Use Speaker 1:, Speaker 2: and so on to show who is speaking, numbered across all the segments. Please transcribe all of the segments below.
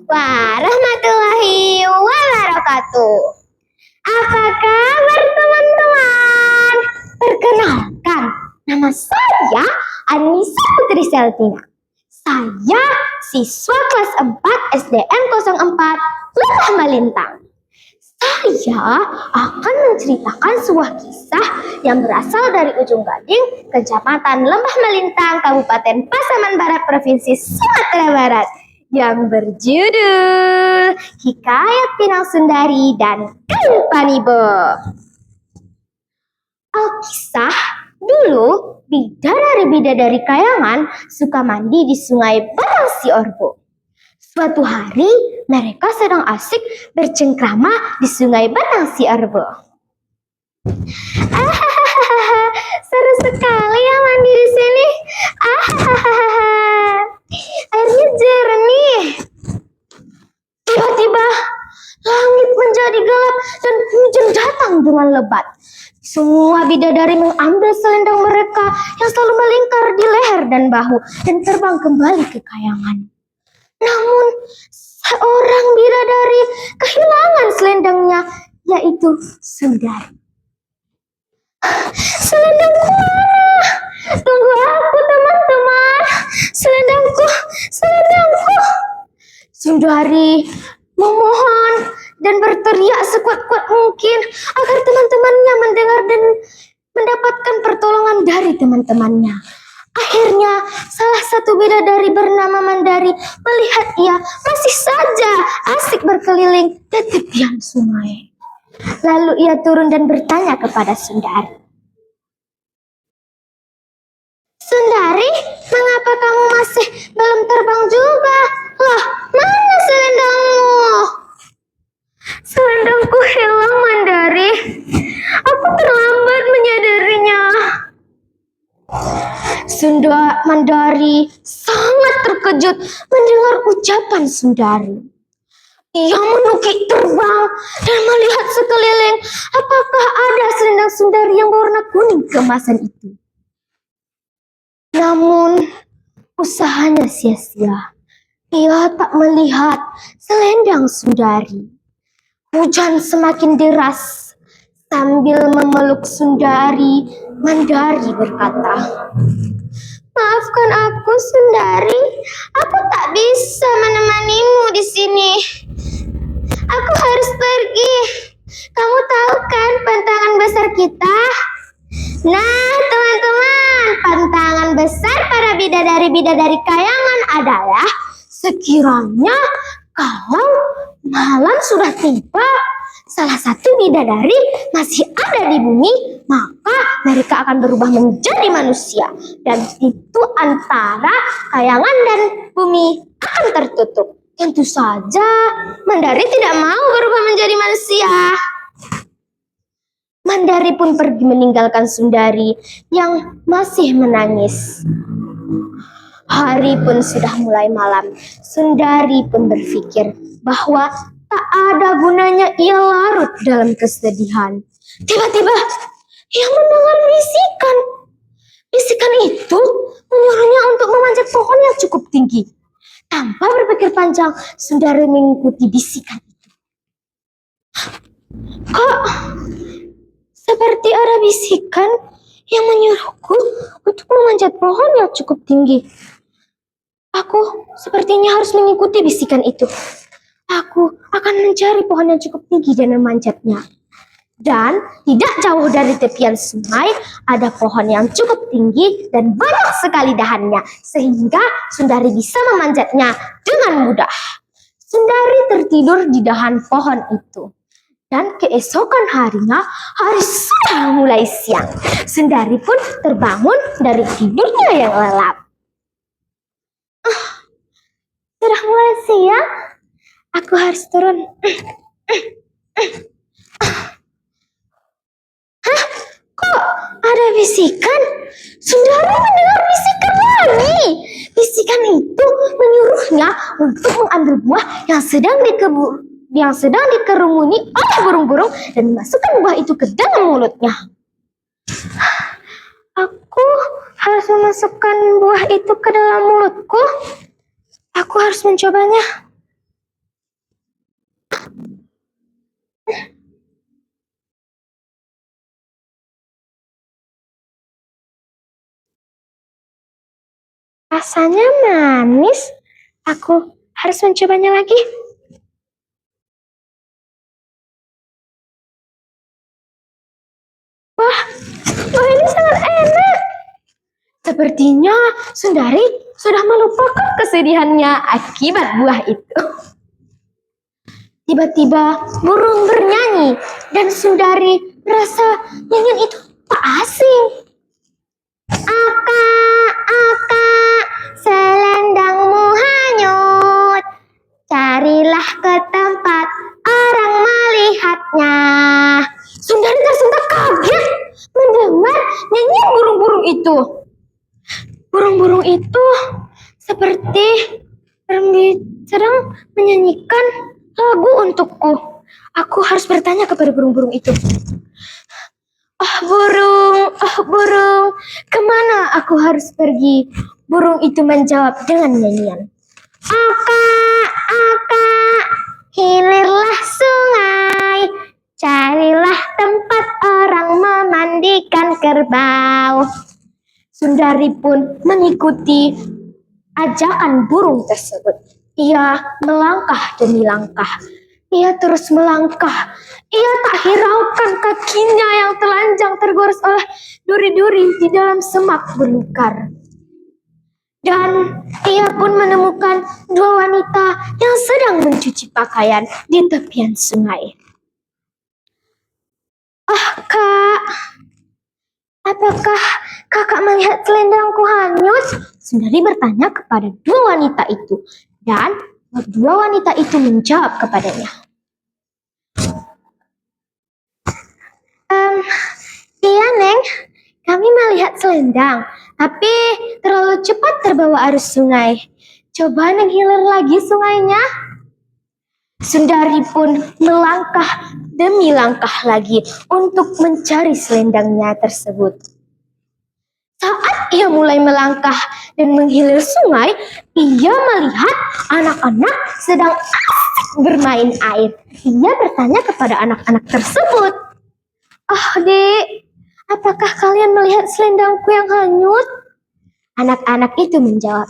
Speaker 1: warahmatullahi wabarakatuh. Apa kabar teman-teman? Perkenalkan, nama saya Anissa Putri Seltina. Saya siswa kelas 4 SDN 04 Lembah Melintang. Saya akan menceritakan sebuah kisah yang berasal dari Ujung Gading, Kecamatan Lembah Melintang, Kabupaten Pasaman Barat, Provinsi Sumatera Barat, yang berjudul Hikayat Pinang Sundari dan Kain Panibo. Alkisah, dulu bidadari-bidadari kayangan suka mandi di sungai Batang Siorbo. Suatu hari mereka sedang asik bercengkrama di sungai Batang Siorbo. Seru sekali ya mandi di sini. Airnya jernih. Tiba-tiba langit menjadi gelap dan hujan datang dengan lebat. Semua bidadari mengambil selendang mereka yang selalu melingkar di leher dan bahu dan terbang kembali ke kayangan. Namun seorang bidadari kehilangan selendangnya, yaitu Sundari. Selendangku mana? Tunggu aku teman-teman. Selendangku. Sundari memohon dan berteriak sekuat-kuat mungkin agar teman-temannya mendengar dan mendapatkan pertolongan dari teman-temannya. Akhirnya salah satu bidadari bernama Mandari melihat ia masih saja asik berkeliling di tepian sungai. Lalu ia turun dan bertanya kepada Sundari. Sundari, mengapa kamu masih belum terbang juga? Lah, mana selendangmu? Selendangku hilang, Mandari. Aku terlambat menyadarinya. Mandari sangat terkejut mendengar ucapan Sundari. Ia menukik terbang dan melihat sekeliling apakah ada selendang Sundari yang berwarna kuning keemasan itu. Namun usahanya sia-sia. Ia tak melihat selendang Sundari. Hujan semakin deras. Sambil memeluk Sundari, Mandari berkata, "Maafkan aku, Sundari. Aku tak bisa menemanimu di sini. Aku harus pergi. Kamu tahu kan pantangan besar kita? Nah, teman-teman, pantangan besar para bidadari-bidadari kayangan adalah sekiranya kalau malam sudah tiba, salah satu bidadari masih ada di bumi, maka mereka akan berubah menjadi manusia. Dan itu antara kayangan dan bumi akan tertutup. Tentu saja Mandari tidak mau berubah menjadi manusia. Mandari pun pergi meninggalkan Sundari yang masih menangis. Hari pun sudah mulai malam. Sundari pun berpikir bahwa tak ada gunanya ia larut dalam kesedihan. Tiba-tiba ia mendengar bisikan. Bisikan itu menyuruhnya untuk memanjat pohon yang cukup tinggi. Tanpa berpikir panjang, Sundari mengikuti bisikan itu. Kok seperti ada bisikan yang menyuruhku untuk memanjat pohon yang cukup tinggi. Aku sepertinya harus mengikuti bisikan itu. Aku akan mencari pohon yang cukup tinggi dan memanjatnya. Dan tidak jauh dari tepian sungai ada pohon yang cukup tinggi dan banyak sekali dahannya, sehingga Sundari bisa memanjatnya dengan mudah. Sundari tertidur di dahan pohon itu. Dan keesokan harinya, hari sudah mulai siang. Sundari pun terbangun dari tidurnya yang lelap. Sudah mulai siang, aku harus turun. Hah? Kok ada bisikan? Sundari mendengar bisikan lagi. Bisikan itu menyuruhnya untuk mengambil buah yang sedang dikerumuni oleh burung-burung dan memasukkan buah itu ke dalam mulutnya. Aku harus memasukkan buah itu ke dalam mulutku. Aku harus mencobanya. Rasanya manis. Aku harus mencobanya lagi. Wah, ini sangat enak. Sepertinya Sundari sudah melupakan kesedihannya akibat buah itu. Tiba-tiba burung bernyanyi dan Sundari merasa nyanyian itu tak asing. Aka, aka, selendangmu hanyut. Carilah ke tempat orang melihatnya. Sundari tersentak kaget mendengar nyanyian burung-burung itu. Burung-burung itu seperti sedang menyanyikan lagu untukku. Aku harus bertanya kepada burung-burung itu. Oh burung, kemana aku harus pergi? Burung itu menjawab dengan nyanyian. Aka, hilirlah sungai, carilah tempat orang memandikan kerbau. Sundari pun mengikuti ajakan burung tersebut. Ia melangkah demi langkah. Ia terus melangkah. Ia tak hiraukan kakinya yang telanjang tergores oleh duri-duri di dalam semak belukar. Dan ia pun menemukan dua wanita yang sedang mencuci pakaian di tepian sungai. Kak, apakah kakak melihat selendangku hanyut? Sundari bertanya kepada dua wanita itu. Dan dua wanita itu menjawab kepadanya. Iya Neng, kami melihat selendang, tapi terlalu cepat terbawa arus sungai. Coba Neng hilir lagi sungainya. Sundari pun melangkah demi langkah lagi untuk mencari selendangnya tersebut. Saat ia mulai melangkah dan menghilir sungai, ia melihat anak-anak sedang asik bermain air. Ia bertanya kepada anak-anak tersebut, Dek, apakah kalian melihat selendangku yang hanyut? Anak-anak itu menjawab,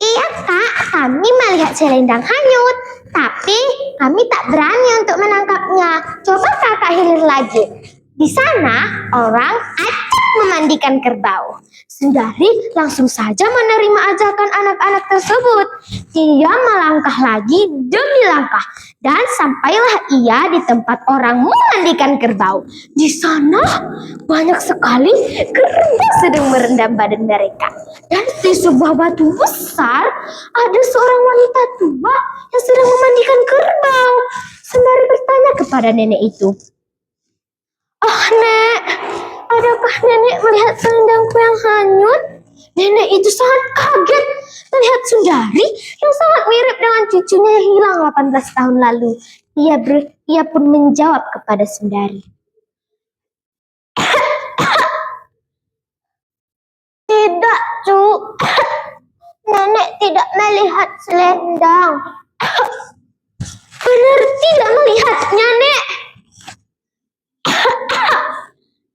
Speaker 1: iya Kak, kami melihat selendang hanyut, tapi kami tak berani untuk menangkapnya. Coba kakak hilir lagi. Di sana orang acak memandikan kerbau. Sundari langsung saja menerima ajakan anak-anak tersebut. Ia melangkah lagi demi langkah dan sampailah ia di tempat orang memandikan kerbau. Di sana banyak sekali kerbau sedang merendam badan mereka. Dan di sebuah batu besar ada seorang wanita tua yang sedang memandikan kerbau. Sundari bertanya kepada nenek itu, Nek, adakah nenek melihat selendangku yang hanyut? Nenek itu sangat kaget melihat Sundari yang sangat mirip dengan cucunya yang hilang 18 tahun lalu. Ia pun menjawab kepada Sundari, tidak, Cu. Nenek tidak melihat selendang. Benar tidak melihatnya, Nek?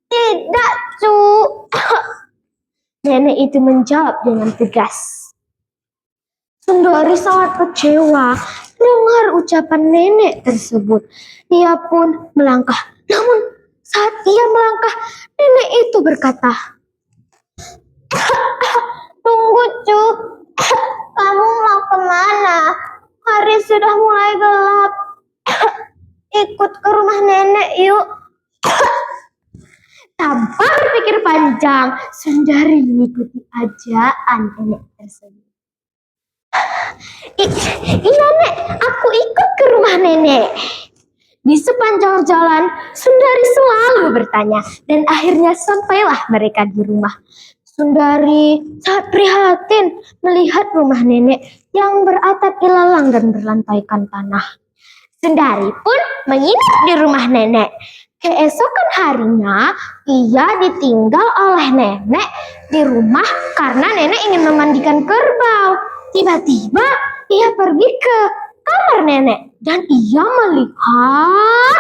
Speaker 1: Tidak, Cu. Nenek itu menjawab dengan tegas. Sundari sangat kecewa dengar ucapan nenek tersebut. Ia pun melangkah. Namun saat ia melangkah, nenek itu berkata, Tunggu, Cu. Kamu mau kemana? Hari sudah mulai gelap. Ikut ke rumah nenek yuk. Tanpa berpikir panjang, Sundari mengikuti ajakan nenek tersebut. Iya Nek, aku ikut ke rumah nenek. Di sepanjang jalan, Sundari selalu bertanya dan akhirnya sampailah mereka di rumah. Sundari sangat prihatin melihat rumah nenek yang beratap ilalang dan berlantaikan tanah. Sundari pun menginap di rumah nenek. Keesokan harinya, ia ditinggal oleh nenek di rumah karena nenek ingin memandikan kerbau. Tiba-tiba ia pergi ke kamar nenek dan ia melihat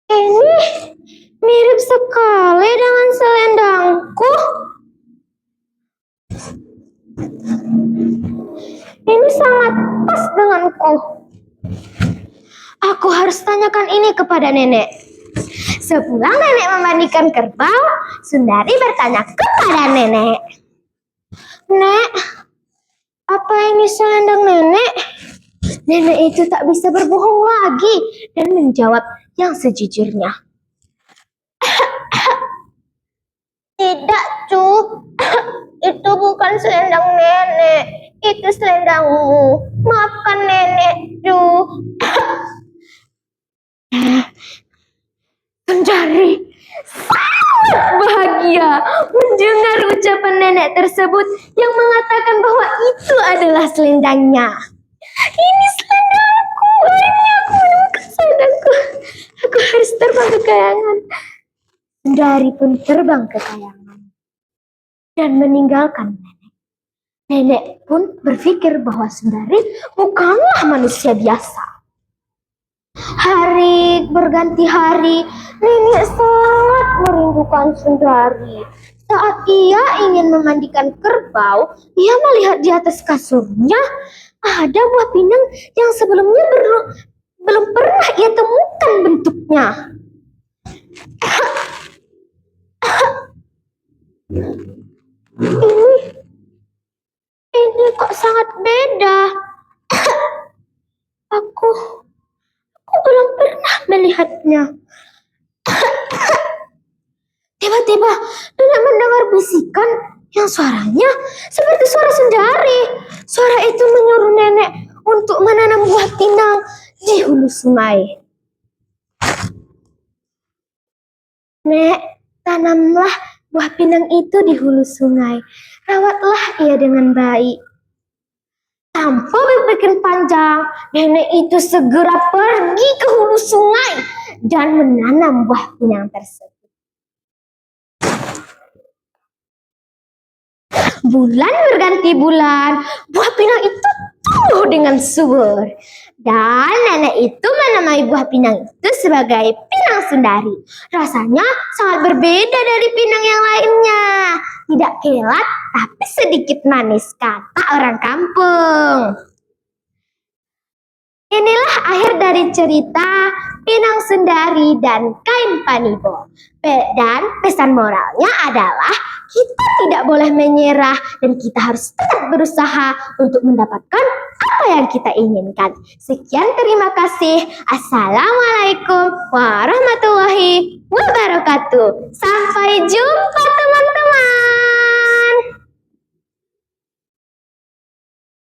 Speaker 1: ini mirip sekali dengan selendangku. Ini sangat pas denganku. Aku harus tanyakan ini kepada nenek. Sepulang nenek memandikan kerbau, Sundari bertanya kepada nenek. Nek, apa ini selendang nenek? Nenek itu tak bisa berbohong lagi dan menjawab yang sejujurnya. Tidak, Cu. Itu bukan selendang nenek. Itu selendangmu. Maafkan nenek, Cu. Sundari sangat bahagia mendengar ucapan nenek tersebut yang mengatakan bahwa itu adalah selendangnya. Ini selendangku, akhirnya aku menemukan selendangku. Aku harus terbang ke kayangan. Sundari pun terbang ke kayangan dan meninggalkan nenek. Nenek pun berpikir bahwa Sundari bukanlah manusia biasa. Hari berganti hari, nenek sangat merindukan Sundari. Saat ia ingin memandikan kerbau, ia melihat di atas kasurnya ada buah pinang yang sebelumnya belum pernah ia temukan bentuknya. Ini kok sangat beda. Aku belum pernah melihatnya. Tiba-tiba nenek mendengar bisikan yang suaranya seperti suara Sundari. Suara itu menyuruh nenek untuk menanam buah pinang di hulu sungai. Nek, tanamlah buah pinang itu di hulu sungai. Rawatlah ia dengan baik. Tanpa berpikir panjang, nenek itu segera pergi ke hulu sungai dan menanam buah pinang tersebut. Bulan berganti bulan, buah pinang itu tumbuh dengan subur. Dan nenek itu menamai buah pinang itu sebagai pinang Sundari. Rasanya sangat berbeda dari pinang yang lainnya. Tidak kelat, tapi sedikit manis, kata orang kampung. Inilah akhir dari cerita Pinang Sundari dan Kain Panibo. Dan pesan moralnya adalah kita tidak boleh menyerah dan kita harus tetap berusaha untuk mendapatkan apa yang kita inginkan. Sekian, terima kasih. Assalamualaikum warahmatullahi wabarakatuh. Sampai jumpa.